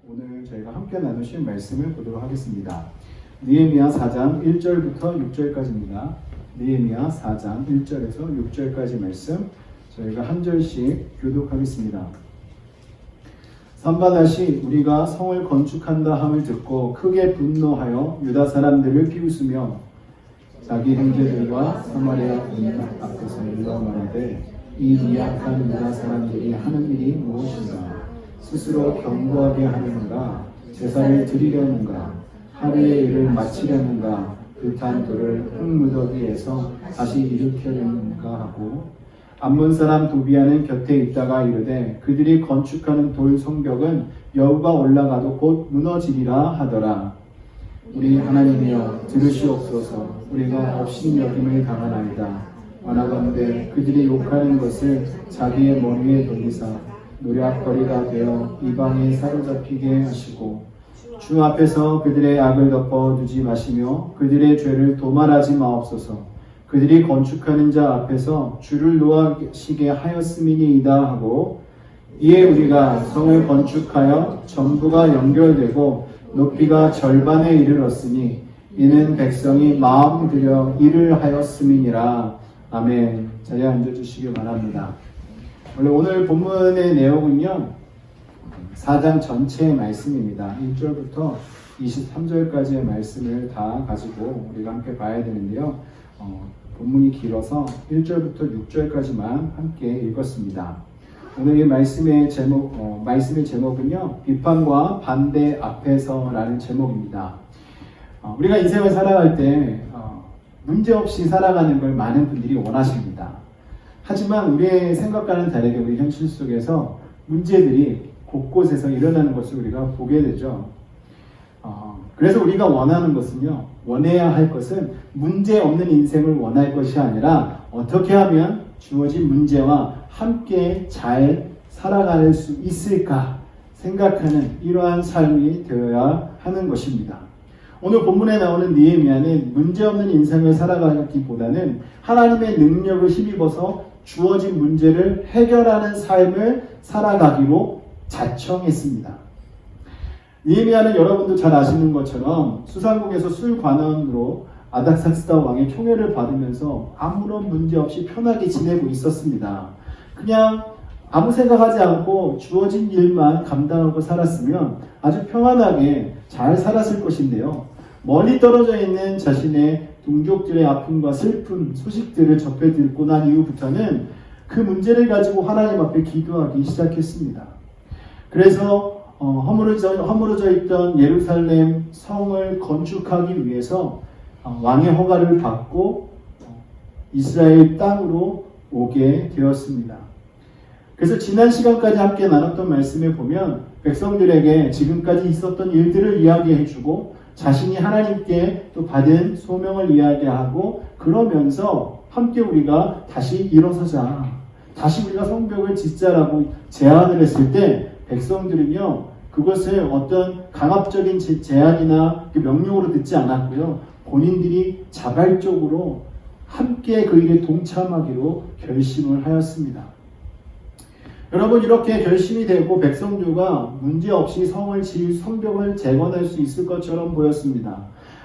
오늘 저희가 함께 나누실 말씀을 보도록 하겠습니다. 느헤미야 4장 1절부터 6절까지입니다. 느헤미야 4장 1절에서 6절까지 말씀 저희가 한 절씩 교독하겠습니다. 산발랏이 우리가 성을 건축한다 함을 듣고 크게 분노하여 유다 사람들을 비웃으며 자기 형제들과 사마리아 온 앞에서 일러 말하되 이 미약한 유다 사람들이 하는 일이 무엇인가? 스스로 견고하게 하려는가? 제사를 드리려는가? 하루의 일을 마치려는가? 불탄 돌을 흙무더기에서 다시 일으키려는가 하고 암몬 사람 도비아는 곁에 있다가 이르되 그들이 건축하는 돌 성벽은 여우가 올라가도 곧 무너지리라 하더라. 우리 하나님이여 들으시옵소서. 우리가 업신여김을 당하나이다. 원하건대 그들이 욕하는 것을 자기의 머리에 돌리사 노략거리가 되어 이방에 사로잡히게 하시고 주 앞에서 그들의 악을 덮어두지 마시며 그들의 죄를 도말하지 마옵소서. 그들이 건축하는 자 앞에서 주를 노하시게 하였음이니이다 하고 이에 우리가 성을 건축하여 전부가 연결되고 높이가 절반에 이르렀으니 이는 백성이 마음 들여 일을 하였음이니라. 아멘. 자리에 앉아주시기 바랍니다. 원래 오늘 본문의 내용은요 4장 전체의 말씀입니다. 1절부터 23절까지의 말씀을 다 가지고 우리가 함께 봐야 되는데요. 본문이 길어서 1절부터 6절까지만 함께 읽었습니다. 오늘 이 말씀의 제목은요 비판과 반대 앞에서라는 제목입니다. 우리가 인생을 살아갈 때 문제없이 살아가는 걸 많은 분들이 원하십니다. 하지만 우리의 생각과는 다르게 우리 현실 속에서 문제들이 곳곳에서 일어나는 것을 우리가 보게 되죠. 그래서 우리가 원하는 것은요, 원해야 할 것은 문제 없는 인생을 원할 것이 아니라 어떻게 하면 주어진 문제와 함께 잘 살아갈 수 있을까 생각하는 이러한 삶이 되어야 하는 것입니다. 오늘 본문에 나오는 느헤미야는 문제없는 인생을 살아가기보다는 하나님의 능력을 힘입어서 주어진 문제를 해결하는 삶을 살아가기로 자청했습니다. 느헤미야는 여러분도 잘 아시는 것처럼 수상국에서 술관원으로 아닥사스다 왕의 총애를 받으면서 아무런 문제 없이 편하게 지내고 있었습니다. 그냥 아무 생각하지 않고 주어진 일만 감당하고 살았으면 아주 평안하게 잘 살았을 것인데요. 멀리 떨어져 있는 자신의 동족들의 아픔과 슬픔 소식들을 접해 듣고 난 이후부터는 그 문제를 가지고 하나님 앞에 기도하기 시작했습니다. 그래서 허물어져 있던 예루살렘 성을 건축하기 위해서 왕의 허가를 받고 이스라엘 땅으로 오게 되었습니다. 그래서 지난 시간까지 함께 나눴던 말씀에 보면 백성들에게 지금까지 있었던 일들을 이야기해주고 자신이 하나님께 또 받은 소명을 이야기하고 그러면서 함께 우리가 다시 일어서자, 다시 우리가 성벽을 짓자라고 제안을 했을 때 백성들은요 그것을 어떤 강압적인 제안이나 명령으로 듣지 않았고요 본인들이 자발적으로 함께 그 일에 동참하기로 결심을 하였습니다. 여러분 이렇게 결심이 되고 백성들과 문제없이 성벽을 재건할 수 있을 것처럼 보였습니다.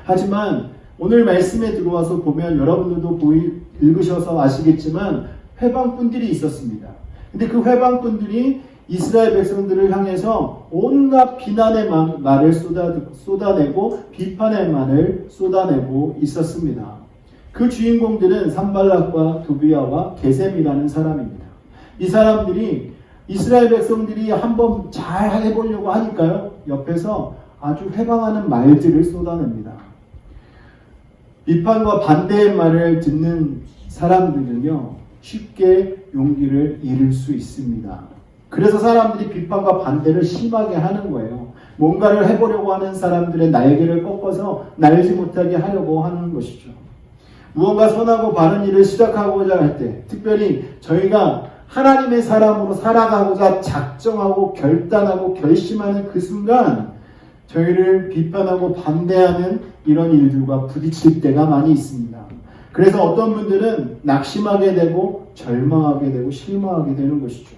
하지만 오늘 말씀에 들어와서 보면 여러분들도 읽으셔서 아시겠지만 회방꾼들이 있었습니다. 근데 그 회방꾼들이 이스라엘 백성들을 향해서 온갖 비난의 말을 쏟아내고 비판의 말을 쏟아내고 있었습니다. 그 주인공들은 산발랏과 도비아와 게셈이라는 사람입니다. 이 사람들이 이스라엘 백성들이 한번 잘 해보려고 하니까요 옆에서 아주 회방하는 말들을 쏟아냅니다. 비판과 반대의 말을 듣는 사람들은요 쉽게 용기를 잃을 수 있습니다. 그래서 사람들이 비판과 반대를 심하게 하는 거예요. 뭔가를 해보려고 하는 사람들의 날개를 꺾어서 날지 못하게 하려고 하는 것이죠. 무언가 선하고 바른 일을 시작하고자 할 때, 특별히 저희가 하나님의 사람으로 살아가고자 작정하고 결단하고 결심하는 그 순간 저희를 비판하고 반대하는 이런 일들과 부딪힐 때가 많이 있습니다. 그래서 어떤 분들은 낙심하게 되고 절망하게 되고 실망하게 되는 것이죠.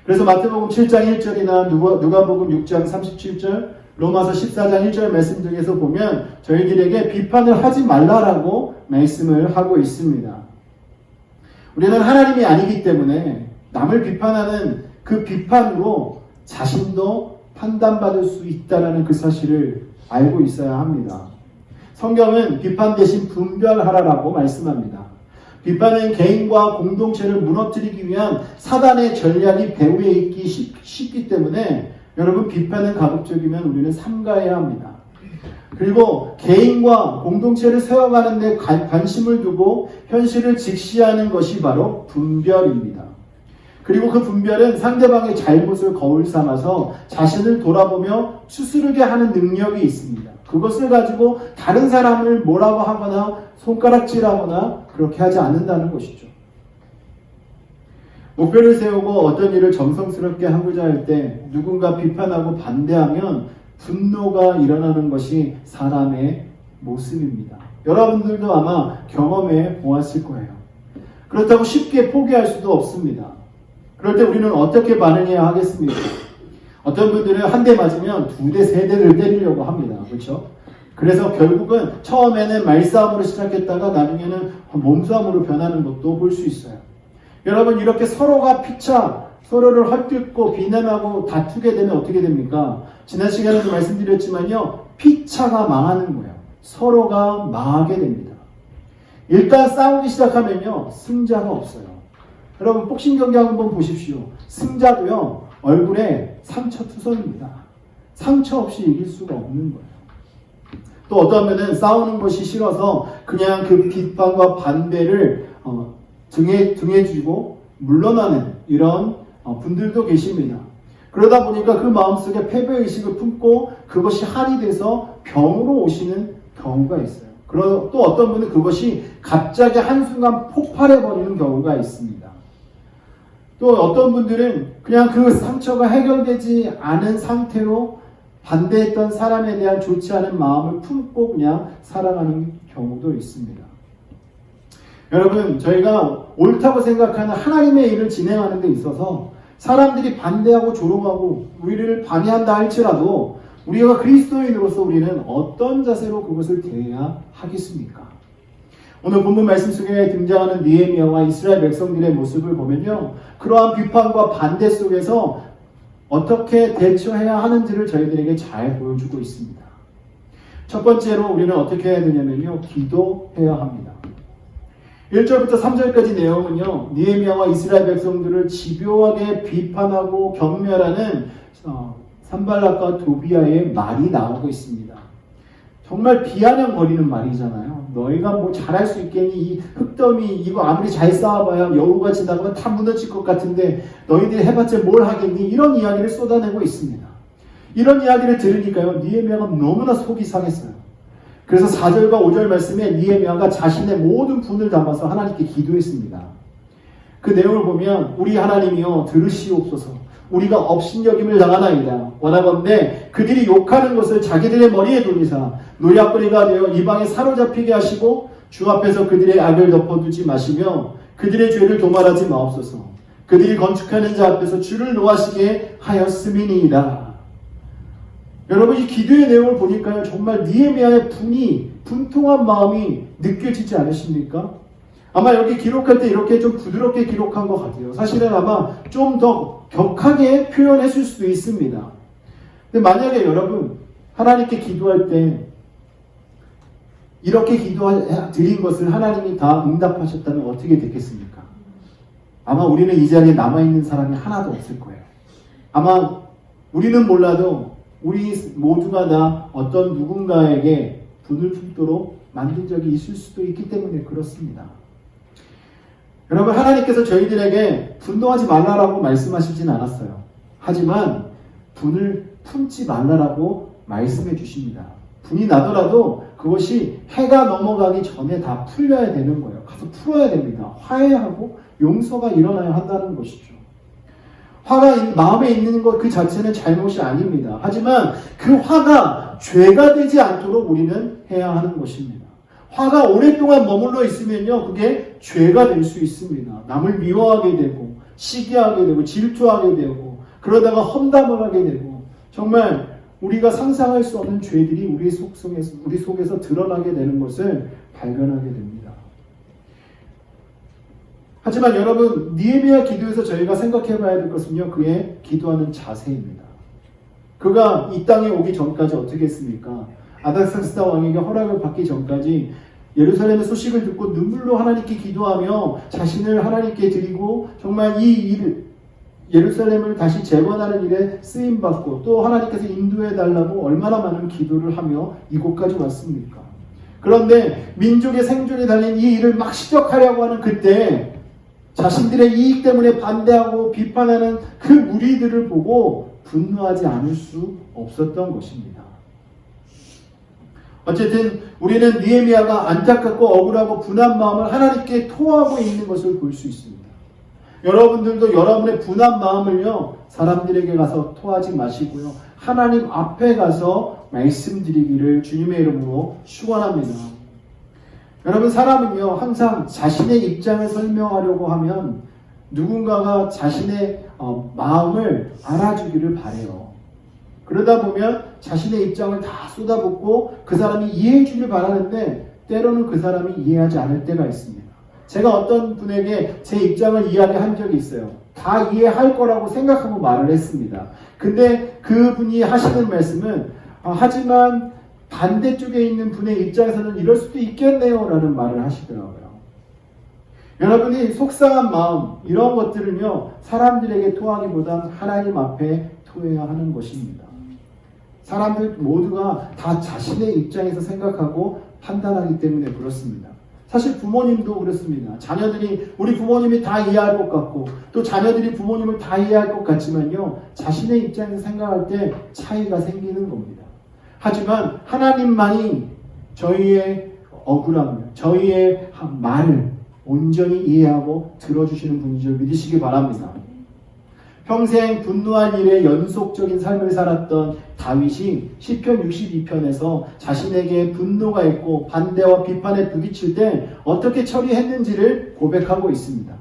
그래서 마태복음 7장 1절이나 누가복음 6장 37절, 로마서 14장 1절 말씀 중에서 보면 저희들에게 비판을 하지 말라라고 말씀을 하고 있습니다. 우리는 하나님이 아니기 때문에 남을 비판하는 그 비판으로 자신도 판단받을 수 있다는 그 사실을 알고 있어야 합니다. 성경은 비판 대신 분별하라라고 말씀합니다. 비판은 개인과 공동체를 무너뜨리기 위한 사단의 전략이 배후에 있기 쉽기 때문에 여러분, 비판은 가급적이면 우리는 삼가해야 합니다. 그리고 개인과 공동체를 세워가는 데 관심을 두고 현실을 직시하는 것이 바로 분별입니다. 그리고 그 분별은 상대방의 잘못을 거울 삼아서 자신을 돌아보며 추스르게 하는 능력이 있습니다. 그것을 가지고 다른 사람을 뭐라고 하거나 손가락질하거나 그렇게 하지 않는다는 것이죠. 목표를 세우고 어떤 일을 정성스럽게 하고자 할 때 누군가 비판하고 반대하면 분노가 일어나는 것이 사람의 모습입니다. 여러분들도 아마 경험해 보았을 거예요. 그렇다고 쉽게 포기할 수도 없습니다. 그럴 때 우리는 어떻게 반응해야 하겠습니까? 어떤 분들은 한 대 맞으면 2대, 3대를 때리려고 합니다. 그렇죠? 그래서 결국은 처음에는 말싸움으로 시작했다가 나중에는 몸싸움으로 변하는 것도 볼 수 있어요. 여러분, 이렇게 서로가 피차 서로를 헐뜯고 비난하고 다투게 되면 어떻게 됩니까? 지난 시간에도 말씀드렸지만요, 피차가 망하는 거예요. 서로가 망하게 됩니다. 일단 싸우기 시작하면요, 승자가 없어요. 여러분, 복싱 경기 한번 보십시오. 승자도요, 얼굴에 상처투성입니다. 상처 없이 이길 수가 없는 거예요. 또 어떤 면은 싸우는 것이 싫어서 그냥 그 비판과 반대를 등에 쥐고 물러나는 이런 분들도 계십니다. 그러다 보니까 그 마음속에 패배의식을 품고 그것이 한이 돼서 병으로 오시는 경우가 있어요. 또 어떤 분은 그것이 갑자기 한순간 폭발해버리는 경우가 있습니다. 또 어떤 분들은 그냥 그 상처가 해결되지 않은 상태로 반대했던 사람에 대한 좋지 않은 마음을 품고 그냥 살아가는 경우도 있습니다. 여러분, 저희가 옳다고 생각하는 하나님의 일을 진행하는 데 있어서 사람들이 반대하고 조롱하고 우리를 방해한다 할지라도 우리가 그리스도인으로서 우리는 어떤 자세로 그것을 대해야 하겠습니까? 오늘 본문 말씀 속에 등장하는 느헤미야와 이스라엘 백성들의 모습을 보면요, 그러한 비판과 반대 속에서 어떻게 대처해야 하는지를 저희들에게 잘 보여주고 있습니다. 첫 번째로 우리는 어떻게 해야 되냐면요, 기도해야 합니다. 1절부터 3절까지 내용은요, 느헤미야와 이스라엘 백성들을 집요하게 비판하고 경멸하는 산발락과 도비아의 말이 나오고 있습니다. 정말 비아냥거리는 말이잖아요. 너희가 뭐 잘할 수 있겠니? 이 흙더미 이거 아무리 잘 쌓아봐야 여우가 지나가면 다 무너질 것 같은데 너희들이 해봤자 뭘 하겠니? 이런 이야기를 쏟아내고 있습니다. 이런 이야기를 들으니까요, 느헤미야가 너무나 속이 상했어요. 그래서 4절과 5절 말씀에 느헤미야가 자신의 모든 분을 담아서 하나님께 기도했습니다. 그 내용을 보면 우리 하나님이여 들으시옵소서. 우리가 업신여김을 당하나이다. 원하건대 그들이 욕하는 것을 자기들의 머리에 돌리사 노략거리가 되어 이방에 사로잡히게 하시고 주 앞에서 그들의 악을 덮어두지 마시며 그들의 죄를 도말하지 마옵소서. 그들이 건축하는 자 앞에서 주를 노하시게 하였음이니이다. 여러분, 이 기도의 내용을 보니까요, 정말 느헤미야의 분통한 마음이 느껴지지 않으십니까? 아마 여기 기록할 때 이렇게 좀 부드럽게 기록한 것 같아요. 사실은 아마 좀 더 격하게 표현했을 수도 있습니다. 근데 만약에 여러분, 하나님께 기도할 때 이렇게 드린 것을 하나님이 다 응답하셨다면 어떻게 됐겠습니까? 아마 우리는 이 자리에 남아있는 사람이 하나도 없을 거예요. 아마 우리는 몰라도 우리 모두가 다 어떤 누군가에게 분을 품도록 만든 적이 있을 수도 있기 때문에 그렇습니다. 여러분, 하나님께서 저희들에게 분노하지 말라라고 말씀하시진 않았어요. 하지만 분을 품지 말라라고 말씀해 주십니다. 분이 나더라도 그것이 해가 넘어가기 전에 다 풀려야 되는 거예요. 가서 풀어야 됩니다. 화해하고 용서가 일어나야 한다는 것이죠. 화가 마음에 있는 것 그 자체는 잘못이 아닙니다. 하지만 그 화가 죄가 되지 않도록 우리는 해야 하는 것입니다. 화가 오랫동안 머물러 있으면요, 그게 죄가 될 수 있습니다. 남을 미워하게 되고 시기하게 되고 질투하게 되고 그러다가 험담을 하게 되고 정말 우리가 상상할 수 없는 죄들이 우리 속에서 드러나게 되는 것을 발견하게 됩니다. 하지만 여러분, 느헤미야 기도에서 저희가 생각해 봐야 될 것은요, 그의 기도하는 자세입니다. 그가 이 땅에 오기 전까지 어떻게 했습니까? 아닥사스다 왕에게 허락을 받기 전까지 예루살렘의 소식을 듣고 눈물로 하나님께 기도하며 자신을 하나님께 드리고 정말 이 일을 예루살렘을 다시 재건하는 일에 쓰임받고 또 하나님께서 인도해 달라고 얼마나 많은 기도를 하며 이곳까지 왔습니까? 그런데 민족의 생존에 달린 이 일을 막 시작하려고 하는 그때 자신들의 이익 때문에 반대하고 비판하는 그 무리들을 보고 분노하지 않을 수 없었던 것입니다. 어쨌든 우리는 느헤미야가 안타깝고 억울하고 분한 마음을 하나님께 토하고 있는 것을 볼 수 있습니다. 여러분들도 여러분의 분한 마음을요, 사람들에게 가서 토하지 마시고요, 하나님 앞에 가서 말씀드리기를 주님의 이름으로 축원합니다. 여러분, 사람은요 항상 자신의 입장을 설명하려고 하면 누군가가 자신의 마음을 알아주기를 바라요. 그러다 보면 자신의 입장을 다 쏟아붓고 그 사람이 이해해 주길 바라는데 때로는 그 사람이 이해하지 않을 때가 있습니다. 제가 어떤 분에게 제 입장을 이야기한 적이 있어요. 다 이해할 거라고 생각하고 말을 했습니다. 근데 그분이 하시는 말씀은 하지만 반대쪽에 있는 분의 입장에서는 이럴 수도 있겠네요 라는 말을 하시더라고요. 여러분이 속상한 마음 이런 것들은요 사람들에게 토하기보단 하나님 앞에 토해야 하는 것입니다. 사람들 모두가 다 자신의 입장에서 생각하고 판단하기 때문에 그렇습니다. 사실 부모님도 그렇습니다. 우리 부모님이 다 이해할 것 같고 또 자녀들이 부모님을 다 이해할 것 같지만요 자신의 입장에서 생각할 때 차이가 생기는 겁니다. 하지만 하나님만이 저희의 억울함을, 저희의 말을 온전히 이해하고 들어주시는 분인 줄 믿으시기 바랍니다. 평생 분노한 일에 연속적인 삶을 살았던 다윗이 시편 62편에서 자신에게 분노가 있고 반대와 비판에 부딪힐 때 어떻게 처리했는지를 고백하고 있습니다.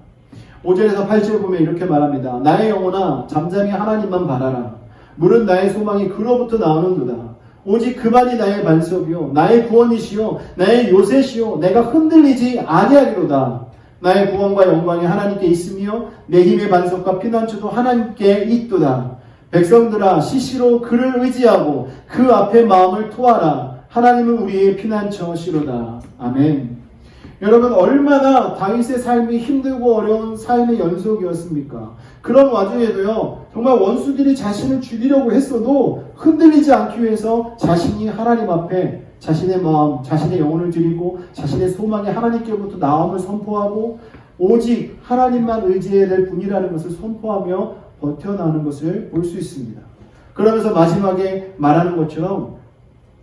5절에서 8절 보면 이렇게 말합니다. 나의 영혼아 잠잠히 하나님만 바라라. 물은 나의 소망이 그로부터 나오는도다. 오직 그만이 나의 반석이요 나의 구원이시요 나의 요새시요 내가 흔들리지 아니하리로다. 나의 구원과 영광이 하나님께 있으며 내 힘의 반석과 피난처도 하나님께 있도다. 백성들아 시시로 그를 의지하고 그 앞에 마음을 토하라. 하나님은 우리의 피난처시로다. 아멘. 여러분, 얼마나 다윗의 삶이 힘들고 어려운 삶의 연속이었습니까? 그런 와중에도요 정말 원수들이 자신을 죽이려고 했어도 흔들리지 않기 위해서 자신이 하나님 앞에 자신의 마음, 자신의 영혼을 드리고 자신의 소망이 하나님께로부터 나옴을 선포하고 오직 하나님만 의지해야 될 분이라는 것을 선포하며 버텨나가는 것을 볼 수 있습니다. 그러면서 마지막에 말하는 것처럼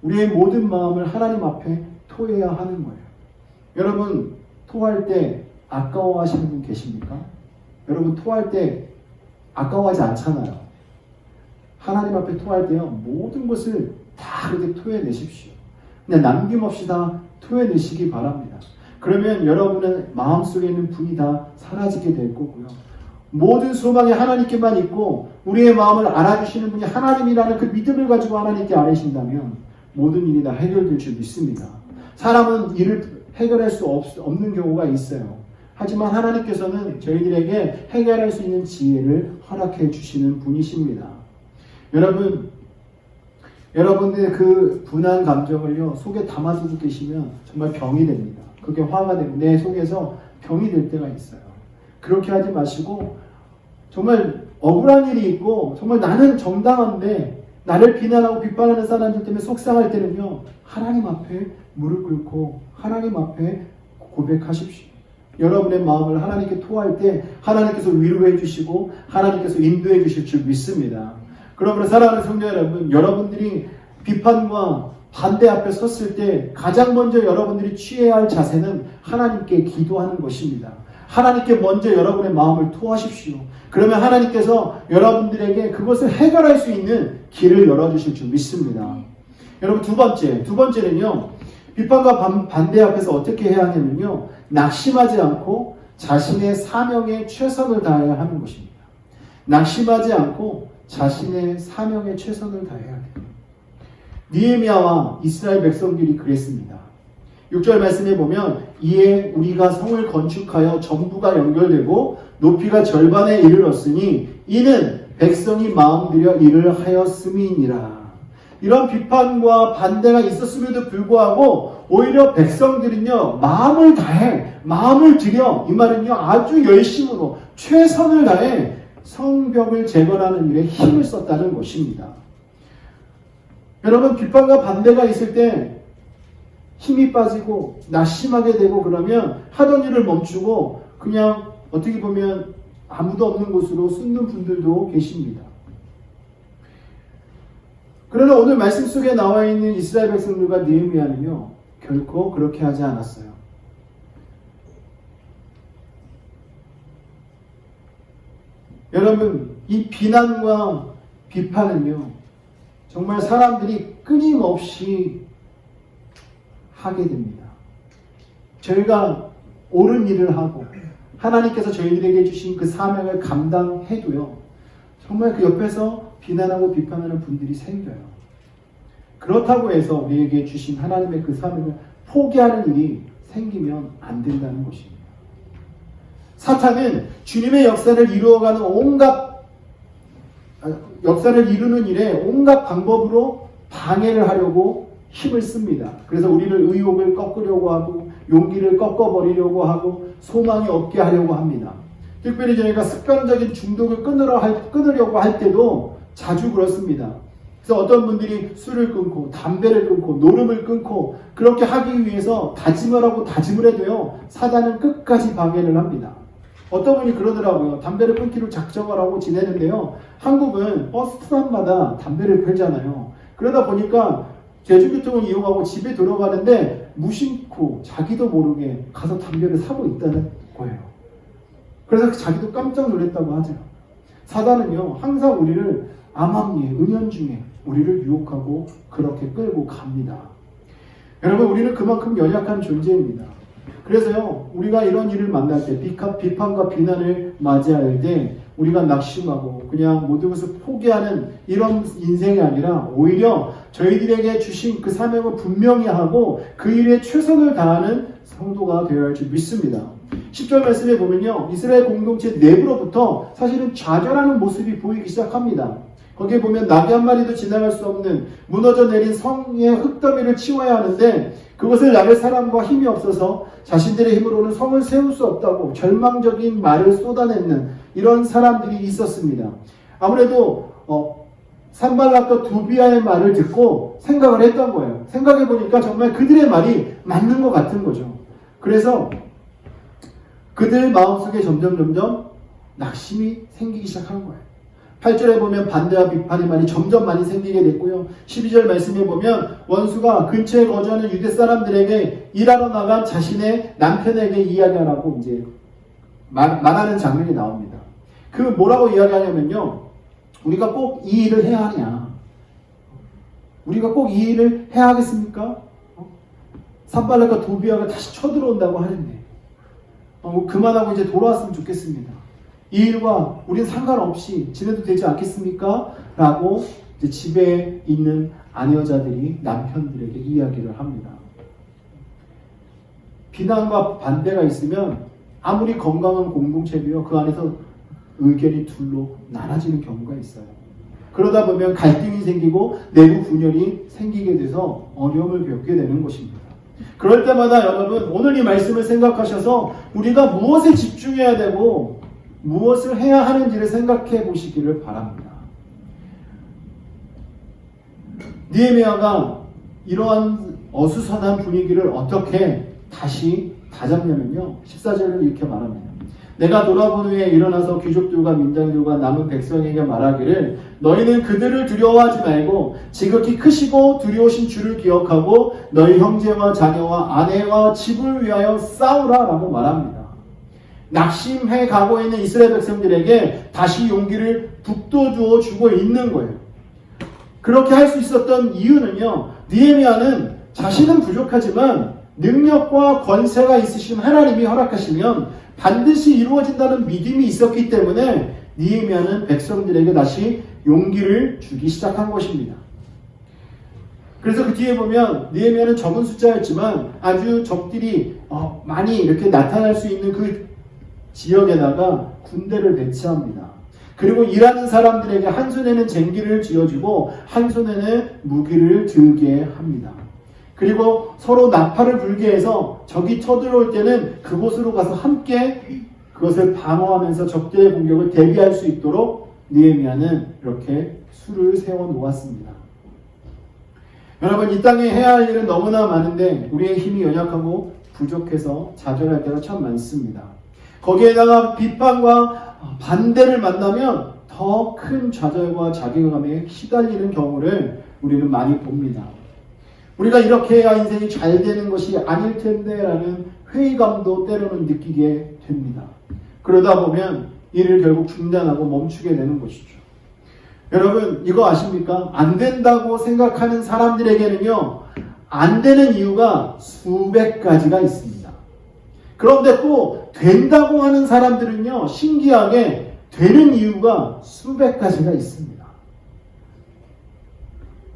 우리의 모든 마음을 하나님 앞에 토해야 하는 거예요. 여러분, 토할 때 아까워하시는 분 계십니까? 여러분, 토할 때 아까워하지 않잖아요. 하나님 앞에 토할 때요 모든 것을 다 그렇게 토해내십시오. 그냥 남김없이 다 토해내시기 바랍니다. 그러면 여러분의 마음속에 있는 분이 다 사라지게 될 거고요. 모든 소망이 하나님께만 있고 우리의 마음을 알아주시는 분이 하나님이라는 그 믿음을 가지고 하나님께 아뢰신다면 모든 일이 다 해결될 줄 믿습니다. 사람은 일을 해결할 수 없는 경우가 있어요. 하지만 하나님께서는 저희들에게 해결할 수 있는 지혜를 허락해 주시는 분이십니다. 여러분들의 그 분한 감정을요 속에 담아두고 계시면 정말 병이 됩니다. 그게 화가 되고 내 속에서 병이 될 때가 있어요. 그렇게 하지 마시고 정말 억울한 일이 있고 정말 나는 정당한데 나를 비난하고 비판하는 사람들 때문에 속상할 때는요 하나님 앞에 무릎 꿇고 하나님 앞에 고백하십시오. 여러분의 마음을 하나님께 토할 때 하나님께서 위로해 주시고 하나님께서 인도해 주실 줄 믿습니다. 그러므로 사랑하는 성도 여러분, 여러분들이 비판과 반대 앞에 섰을 때 가장 먼저 여러분들이 취해야 할 자세는 하나님께 기도하는 것입니다. 하나님께 먼저 여러분의 마음을 토하십시오. 그러면 하나님께서 여러분들에게 그것을 해결할 수 있는 길을 열어주실 줄 믿습니다. 여러분, 두 번째는요 비판과 반대 앞에서 어떻게 해야 하냐면요 낙심하지 않고 자신의 사명에 최선을 다해야 하는 것입니다. 낙심하지 않고 자신의 사명에 최선을 다해야 돼요. 느헤미야와 이스라엘 백성들이 그랬습니다. 6절 말씀에 보면 이에 우리가 성을 건축하여 전부가 연결되고 높이가 절반에 이르렀으니 이는 백성이 마음들여 일을 하였음이니라. 이런 비판과 반대가 있었음에도 불구하고 오히려 백성들은요 마음을 다해 마음을 들여 이 말은요 아주 열심으로 최선을 다해 성벽을 재건하는 일에 힘을 썼다는 것입니다. 여러분 비판과 반대가 있을 때 힘이 빠지고 낙심하게 되고 그러면 하던 일을 멈추고 그냥 어떻게 보면 아무도 없는 곳으로 숨는 분들도 계십니다. 그러나 오늘 말씀 속에 나와 있는 이스라엘 백성들과 느헤미야는요 결코 그렇게 하지 않았어요. 여러분 이 비난과 비판은요 정말 사람들이 끊임없이 하게 됩니다. 저희가 옳은 일을 하고 하나님께서 저희들에게 주신 그 사명을 감당해도요 정말 그 옆에서 비난하고 비판하는 분들이 생겨요. 그렇다고 해서 우리에게 주신 하나님의 그 사명을 포기하는 일이 생기면 안 된다는 것입니다. 사탄은 주님의 역사를 이루어가는 역사를 이루는 일에 온갖 방법으로 방해를 하려고 힘을 씁니다. 그래서 우리를 의욕을 꺾으려고 하고 용기를 꺾어버리려고 하고 소망이 없게 하려고 합니다. 특별히 저희가 습관적인 중독을 끊으려고 할 때도 자주 그렇습니다. 그래서 어떤 분들이 술을 끊고 담배를 끊고 노름을 끊고 그렇게 하기 위해서 다짐을 하고 다짐을 해도요 사단은 끝까지 방해를 합니다. 어떤 분이 그러더라고요. 담배를 끊기로 작정을 하고 지내는데요. 한국은 버스 스탑마다 담배를 팔잖아요. 그러다 보니까 대중교통을 이용하고 집에 들어가는데 무심코 자기도 모르게 가서 담배를 사고 있다는 거예요. 그래서 자기도 깜짝 놀랐다고 하죠. 사단은요 항상 우리를 암암리에 은연중에 우리를 유혹하고 그렇게 끌고 갑니다. 여러분 우리는 그만큼 연약한 존재입니다. 그래서요 우리가 이런 일을 만날 때 비판과 비난을 맞이할 때 우리가 낙심하고 그냥 모든 것을 포기하는 이런 인생이 아니라 오히려 저희들에게 주신 그 사명을 분명히 하고 그 일에 최선을 다하는 성도가 되어야 할지 믿습니다. 10절 말씀에 보면요 이스라엘 공동체 내부로부터 사실은 좌절하는 모습이 보이기 시작합니다. 거기에 보면 나귀 한 마리도 지나갈 수 없는 무너져 내린 성의 흙더미를 치워야 하는데 그것을 나를 사람과 힘이 없어서 자신들의 힘으로는 성을 세울 수 없다고 절망적인 말을 쏟아내는 이런 사람들이 있었습니다. 아무래도 산발락과 두비아의 말을 듣고 생각을 했던 거예요. 생각해 보니까 정말 그들의 말이 맞는 것 같은 거죠. 그래서 그들 마음속에 점점 낙심이 생기기 시작한 거예요. 8절에 보면 반대와 비판의 말이 점점 많이 생기게 됐고요. 12절 말씀에 보면 원수가 근처에 거주하는 유대 사람들에게 일하러 나간 자신의 남편에게 이야기하라고 이제 말하는 장면이 나옵니다. 그 뭐라고 이야기하냐면요. 우리가 꼭 이 일을 해야 하냐? 우리가 꼭 이 일을 해야 하겠습니까? 산발락과 도비아가 다시 쳐들어온다고 하는데 그만하고 이제 돌아왔으면 좋겠습니다. 이 일과 우리는 상관없이 지내도 되지 않겠습니까? 라고 이제 집에 있는 아내여자들이 남편들에게 이야기를 합니다. 비난과 반대가 있으면 아무리 건강한 공동체도요 그 안에서 의견이 둘로 나눠지는 경우가 있어요. 그러다 보면 갈등이 생기고 내부 분열이 생기게 돼서 어려움을 겪게 되는 것입니다. 그럴 때마다 여러분 오늘 이 말씀을 생각하셔서 우리가 무엇에 집중해야 되고 무엇을 해야 하는지를 생각해 보시기를 바랍니다. 느헤미야가 이러한 어수선한 분위기를 어떻게 다시 다잡냐면요. 14절을 이렇게 말합니다. 내가 돌아본 후에 일어나서 귀족들과 민장들과 남은 백성에게 말하기를 너희는 그들을 두려워하지 말고 지극히 크시고 두려우신 주를 기억하고 너희 형제와 자녀와 아내와 집을 위하여 싸우라 라고 말합니다. 낙심해 가고 있는 이스라엘 백성들에게 다시 용기를 북돋워 주고 있는 거예요. 그렇게 할 수 있었던 이유는요. 느헤미야는 자신은 부족하지만 능력과 권세가 있으신 하나님이 허락하시면 반드시 이루어진다는 믿음이 있었기 때문에 느헤미야는 백성들에게 다시 용기를 주기 시작한 것입니다. 그래서 그 뒤에 보면 느헤미야는 적은 숫자였지만 아주 적들이 많이 이렇게 나타날 수 있는 그 지역에다가 군대를 배치합니다. 그리고 일하는 사람들에게 한 손에는 쟁기를 쥐어주고 한 손에는 무기를 들게 합니다. 그리고 서로 나팔을 불게 해서 적이 쳐들어올 때는 그곳으로 가서 함께 그것을 방어하면서 적들의 공격을 대비할 수 있도록 느헤미야는 이렇게 수를 세워 놓았습니다. 여러분, 이 땅에 해야 할 일은 너무나 많은데 우리의 힘이 연약하고 부족해서 좌절할 때가 참 많습니다. 거기에다가 비판과 반대를 만나면 더 큰 좌절과 자괴감에 시달리는 경우를 우리는 많이 봅니다. 우리가 이렇게 해야 인생이 잘 되는 것이 아닐 텐데 라는 회의감도 때로는 느끼게 됩니다. 그러다 보면 일을 결국 중단하고 멈추게 되는 것이죠. 여러분, 이거 아십니까? 안 된다고 생각하는 사람들에게는요, 안 되는 이유가 수백 가지가 있습니다. 그런데 또 된다고 하는 사람들은요, 신기하게 되는 이유가 수백 가지가 있습니다.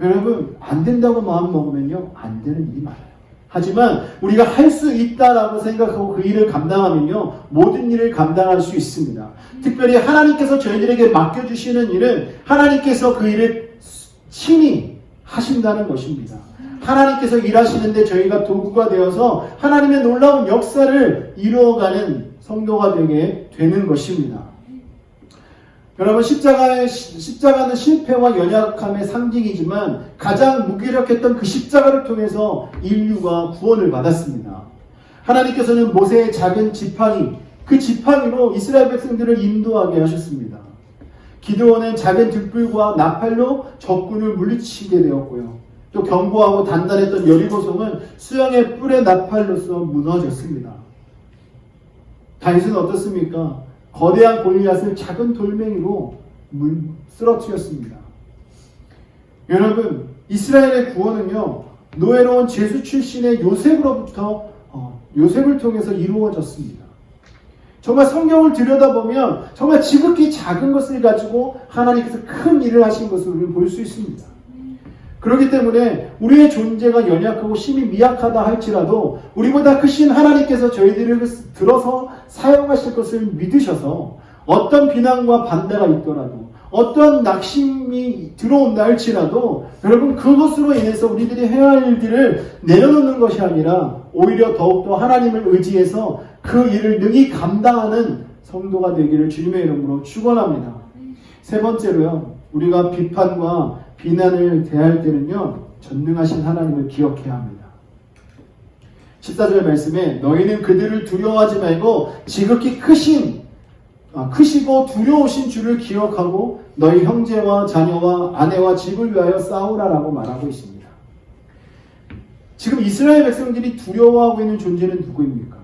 여러분, 안 된다고 마음 먹으면요, 안 되는 일이 많아요. 하지만 우리가 할 수 있다라고 생각하고 그 일을 감당하면요, 모든 일을 감당할 수 있습니다. 특별히 하나님께서 저희들에게 맡겨주시는 일은 하나님께서 그 일을 친히 하신다는 것입니다. 하나님께서 일하시는데 저희가 도구가 되어서 하나님의 놀라운 역사를 이루어가는 성도가 되게 되는 것입니다. 여러분, 십자가는 실패와 연약함의 상징이지만 가장 무기력했던 그 십자가를 통해서 인류가 구원을 받았습니다. 하나님께서는 모세의 작은 지팡이, 그 지팡이로 이스라엘 백성들을 인도하게 하셨습니다. 기드온은 작은 들불과 나팔로 적군을 물리치게 되었고요. 또 견고하고 단단했던 여리고성은 수영의 뿔의 나팔로서 무너졌습니다. 다윗은 어떻습니까? 거대한 골리앗을 작은 돌멩이로 쓰러뜨렸습니다. 여러분, 이스라엘의 구원은요, 노예로운 제수 출신의 요셉으로부터 요셉을 통해서 이루어졌습니다. 정말 성경을 들여다보면 정말 지극히 작은 것을 가지고 하나님께서 큰 일을 하신 것을 우리는 볼 수 있습니다. 그렇기 때문에 우리의 존재가 연약하고 힘이 미약하다 할지라도 우리보다 크신 하나님께서 저희들을 들어서 사용하실 것을 믿으셔서 어떤 비난과 반대가 있더라도 어떤 낙심이 들어온다 할지라도 여러분, 그것으로 인해서 우리들이 해야 할 일들을 내려놓는 것이 아니라 오히려 더욱더 하나님을 의지해서 그 일을 능히 감당하는 성도가 되기를 주님의 이름으로 축원합니다. 세 번째로요, 우리가 비판과 비난을 대할 때는요, 전능하신 하나님을 기억해야 합니다. 14절 말씀에 너희는 그들을 두려워하지 말고 지극히 크시고 두려우신 주를 기억하고 너희 형제와 자녀와 아내와 집을 위하여 싸우라라고 말하고 있습니다. 지금 이스라엘 백성들이 두려워하고 있는 존재는 누구입니까?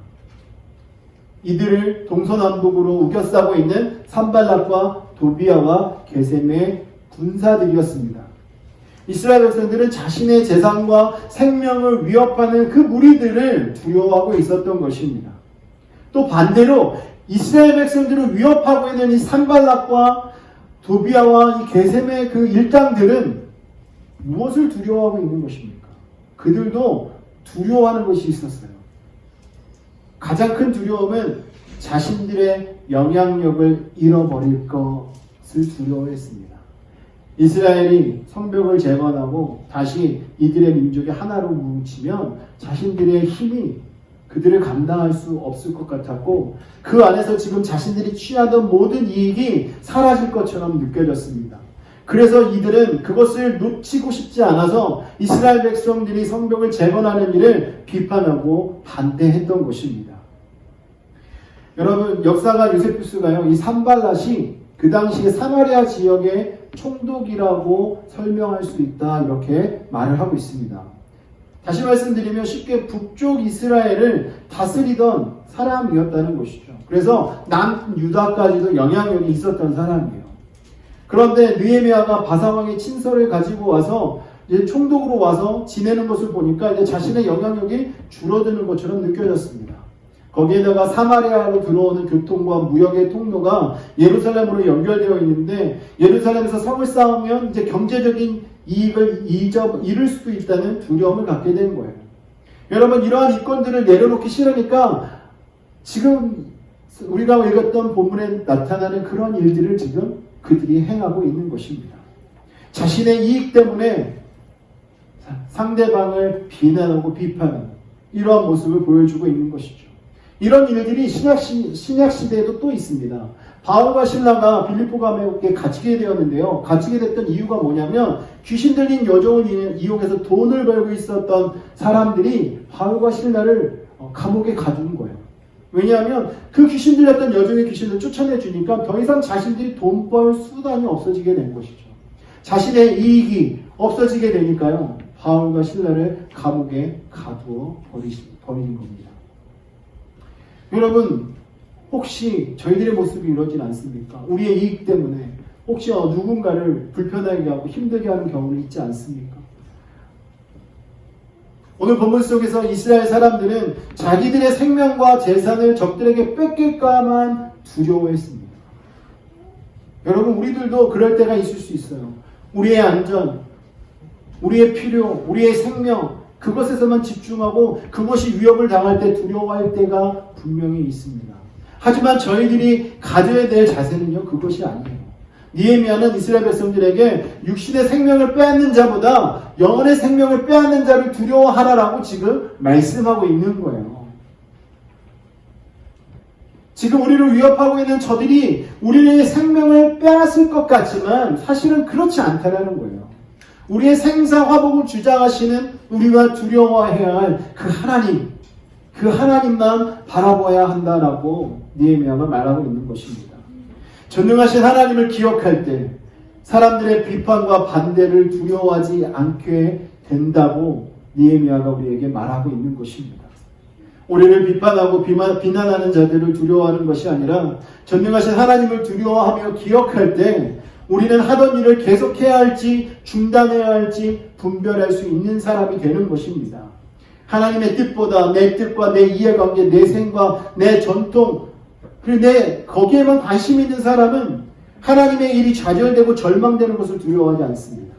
이들을 동서남북으로 우겨싸고 있는 산발락과 도비아와 게셈의 군사들이었습니다. 이스라엘 백성들은 자신의 재산과 생명을 위협하는 그 무리들을 두려워하고 있었던 것입니다. 또 반대로 이스라엘 백성들을 위협하고 있는 이 산발락과 도비아와 이 게셈의 그 일당들은 무엇을 두려워하고 있는 것입니까? 그들도 두려워하는 것이 있었어요. 가장 큰 두려움은 자신들의 영향력을 잃어버릴 것을 두려워했습니다. 이스라엘이 성벽을 재건하고 다시 이들의 민족이 하나로 뭉치면 자신들의 힘이 그들을 감당할 수 없을 것 같았고 그 안에서 지금 자신들이 취하던 모든 이익이 사라질 것처럼 느껴졌습니다. 그래서 이들은 그것을 놓치고 싶지 않아서 이스라엘 백성들이 성벽을 재건하는 일을 비판하고 반대했던 것입니다. 여러분, 역사가 요세푸스가요, 이 산발랏이 그 당시에 사마리아 지역의 총독이라고 설명할 수 있다, 이렇게 말을 하고 있습니다. 다시 말씀드리면 쉽게 북쪽 이스라엘을 다스리던 사람이었다는 것이죠. 그래서 남유다까지도 영향력이 있었던 사람이에요. 그런데 느헤미야가 바사왕의 친서를 가지고 와서 이제 총독으로 와서 지내는 것을 보니까 이제 자신의 영향력이 줄어드는 것처럼 느껴졌습니다. 거기에다가 사마리아로 들어오는 교통과 무역의 통로가 예루살렘으로 연결되어 있는데 예루살렘에서 성을 쌓으면 이제 경제적인 이익을 잃을 수도 있다는 두려움을 갖게 되는 거예요. 여러분, 이러한 이권들을 내려놓기 싫으니까 지금 우리가 읽었던 본문에 나타나는 그런 일들을 지금 그들이 행하고 있는 것입니다. 자신의 이익 때문에 상대방을 비난하고 비판하는 이러한 모습을 보여주고 있는 것이죠. 이런 일들이 신약시대에도 또 있습니다. 바울과 실라가 빌립보 감옥에 갇히게 되었는데요. 갇히게 됐던 이유가 뭐냐면 귀신 들린 여종을 이용해서 돈을 벌고 있었던 사람들이 바울과 실라를 감옥에 가둔 거예요. 왜냐하면 그 귀신 들렸던 여종의 귀신을 쫓아내주니까 더 이상 자신들이 돈 벌 수단이 없어지게 된 것이죠. 자신의 이익이 없어지게 되니까요. 바울과 실라를 감옥에 가두어 버리는 겁니다. 여러분, 혹시 저희들의 모습이 이러진 않습니까? 우리의 이익 때문에 혹시 누군가를 불편하게 하고 힘들게 하는 경우는 있지 않습니까? 오늘 본문 속에서 이스라엘 사람들은 자기들의 생명과 재산을 적들에게 뺏길까만 두려워했습니다. 여러분, 우리들도 그럴 때가 있을 수 있어요. 우리의 안전, 우리의 필요, 우리의 생명, 그것에서만 집중하고 그것이 위협을 당할 때 두려워할 때가 분명히 있습니다. 하지만 저희들이 가져야 될 자세는요, 그것이 아니에요. 느헤미야는 이스라엘 백성들에게 육신의 생명을 빼앗는 자보다 영혼의 생명을 빼앗는 자를 두려워하라라고 지금 말씀하고 있는 거예요. 지금 우리를 위협하고 있는 저들이 우리의 생명을 빼앗을 것 같지만 사실은 그렇지 않다라는 거예요. 우리의 생사화복을 주장하시는 우리가 두려워해야 할 그 하나님만 바라봐야 한다라고 느헤미야가 말하고 있는 것입니다. 전능하신 하나님을 기억할 때 사람들의 비판과 반대를 두려워하지 않게 된다고 느헤미야가 우리에게 말하고 있는 것입니다. 우리를 비판하고 비난하는 자들을 두려워하는 것이 아니라 전능하신 하나님을 두려워하며 기억할 때 우리는 하던 일을 계속해야 할지 중단해야 할지 분별할 수 있는 사람이 되는 것입니다. 하나님의 뜻보다 내 뜻과 내 이해관계, 내 생각, 내 전통, 그리고 거기에만 관심 있는 사람은 하나님의 일이 좌절되고 절망되는 것을 두려워하지 않습니다.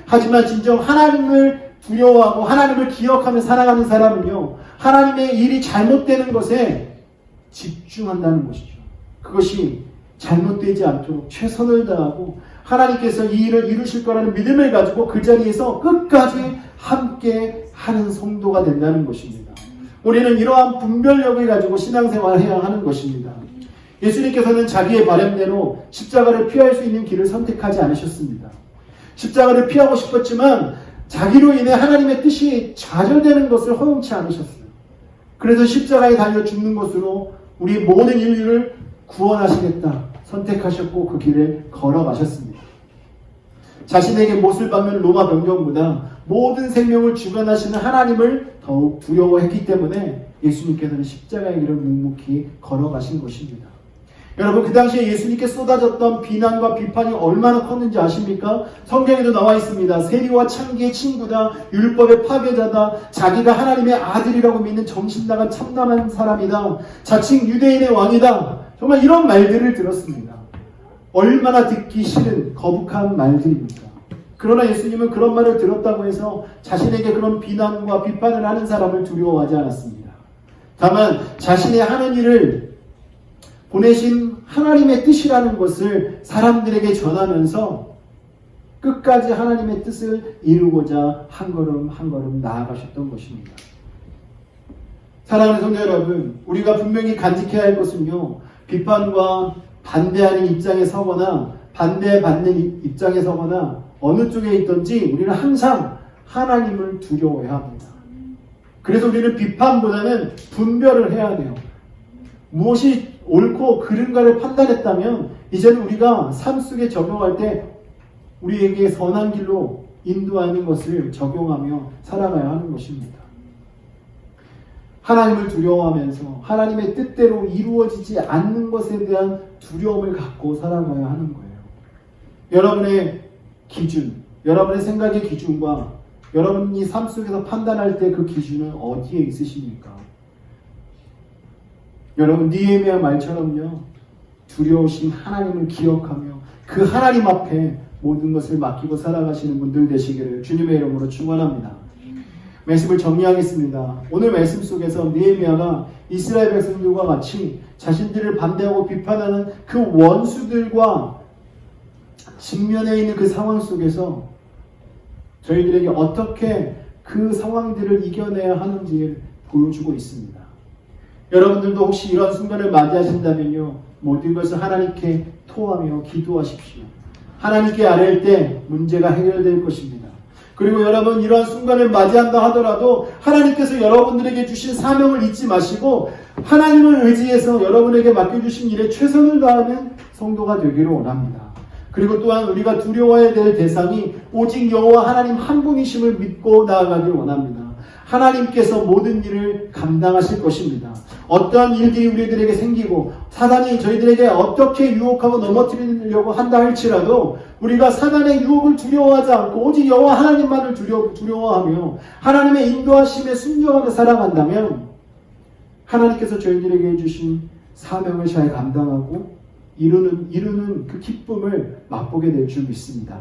하지만 진정 하나님을 두려워하고 하나님을 기억하며 살아가는 사람은요, 하나님의 일이 잘못되는 것에 집중한다는 것이죠. 그것이 잘못되지 않도록 최선을 다하고 하나님께서 이 일을 이루실 거라는 믿음을 가지고 그 자리에서 끝까지 함께 하는 성도가 된다는 것입니다. 우리는 이러한 분별력을 가지고 신앙생활을 해야 하는 것입니다. 예수님께서는 자기의 바람대로 십자가를 피할 수 있는 길을 선택하지 않으셨습니다. 십자가를 피하고 싶었지만 자기로 인해 하나님의 뜻이 좌절되는 것을 허용치 않으셨어요. 그래서 십자가에 달려 죽는 것으로 우리 모든 인류를 구원하시겠다 선택하셨고 그 길을 걸어가셨습니다. 자신에게 못을 박는 로마 병정보다 모든 생명을 주관하시는 하나님을 더욱 두려워했기 때문에 예수님께서는 십자가의 길을 묵묵히 걸어가신 것입니다. 여러분, 그 당시에 예수님께 쏟아졌던 비난과 비판이 얼마나 컸는지 아십니까? 성경에도 나와 있습니다. 세리와 창기의 친구다, 율법의 파괴자다, 자기가 하나님의 아들이라고 믿는 정신나간 참담한 사람이다, 자칭 유대인의 왕이다, 정말 이런 말들을 들었습니다. 얼마나 듣기 싫은 거북한 말들입니까? 그러나 예수님은 그런 말을 들었다고 해서 자신에게 그런 비난과 비판을 하는 사람을 두려워하지 않았습니다. 다만 자신의 하는 일을 보내신 하나님의 뜻이라는 것을 사람들에게 전하면서 끝까지 하나님의 뜻을 이루고자 한 걸음 한 걸음 나아가셨던 것입니다. 사랑하는 성도 여러분, 우리가 분명히 간직해야 할 것은요, 비판과 반대하는 입장에 서거나 반대받는 입장에 서거나 어느 쪽에 있든지 우리는 항상 하나님을 두려워해야 합니다. 그래서 우리는 비판보다는 분별을 해야 돼요. 무엇이 옳고 그른가를 판단했다면 이제는 우리가 삶 속에 적용할 때 우리에게 선한 길로 인도하는 것을 적용하며 살아가야 하는 것입니다. 하나님을 두려워하면서 하나님의 뜻대로 이루어지지 않는 것에 대한 두려움을 갖고 살아가야 하는 거예요. 여러분의 기준, 여러분의 생각의 기준과 여러분이 삶 속에서 판단할 때 그 기준은 어디에 있으십니까? 여러분 느헤미야 말처럼요, 두려우신 하나님을 기억하며 그 하나님 앞에 모든 것을 맡기고 살아가시는 분들 되시기를 주님의 이름으로 축원합니다. 말씀을 정리하겠습니다. 오늘 말씀 속에서 느헤미야가 이스라엘 백성들과 같이 자신들을 반대하고 비판하는 그 원수들과 직면해 있는 그 상황 속에서 저희들에게 어떻게 그 상황들을 이겨내야 하는지를 보여주고 있습니다. 여러분들도 혹시 이런 순간을 맞이하신다면요, 모든 것을 하나님께 토하며 기도하십시오. 하나님께 아뢰일 때 문제가 해결될 것입니다. 그리고 여러분 이러한 순간을 맞이한다 하더라도 하나님께서 여러분들에게 주신 사명을 잊지 마시고 하나님을 의지해서 여러분에게 맡겨주신 일에 최선을 다하는 성도가 되기를 원합니다. 그리고 또한 우리가 두려워해야 될 대상이 오직 여호와 하나님 한 분이심을 믿고 나아가길 원합니다. 하나님께서 모든 일을 감당하실 것입니다. 어떠한 일들이 우리들에게 생기고 사단이 저희들에게 어떻게 유혹하고 넘어뜨리려고 한다 할지라도 우리가 사단의 유혹을 두려워하지 않고 오직 여호와 하나님만을 두려워하며 하나님의 인도하심에 순종하며 살아간다면 하나님께서 저희들에게 해주신 사명을 잘 감당하고 이루는 그 기쁨을 맛보게 될 줄 믿습니다.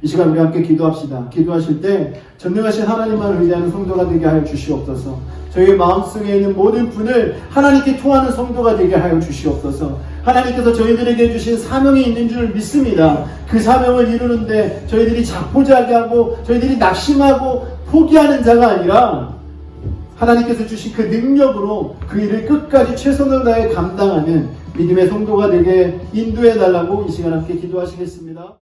이 시간 우리 함께 기도합시다. 기도하실 때 전능하신 하나님만 의지하는 성도가 되게 하여 주시옵소서. 저희 마음속에 있는 모든 분을 하나님께 통하는 성도가 되게 하여 주시옵소서. 하나님께서 저희들에게 주신 사명이 있는 줄 믿습니다. 그 사명을 이루는데 저희들이 자포자기하고 저희들이 낙심하고 포기하는 자가 아니라 하나님께서 주신 그 능력으로 그 일을 끝까지 최선을 다해 감당하는 믿음의 성도가 되게 인도해 달라고 이 시간 함께 기도하시겠습니다.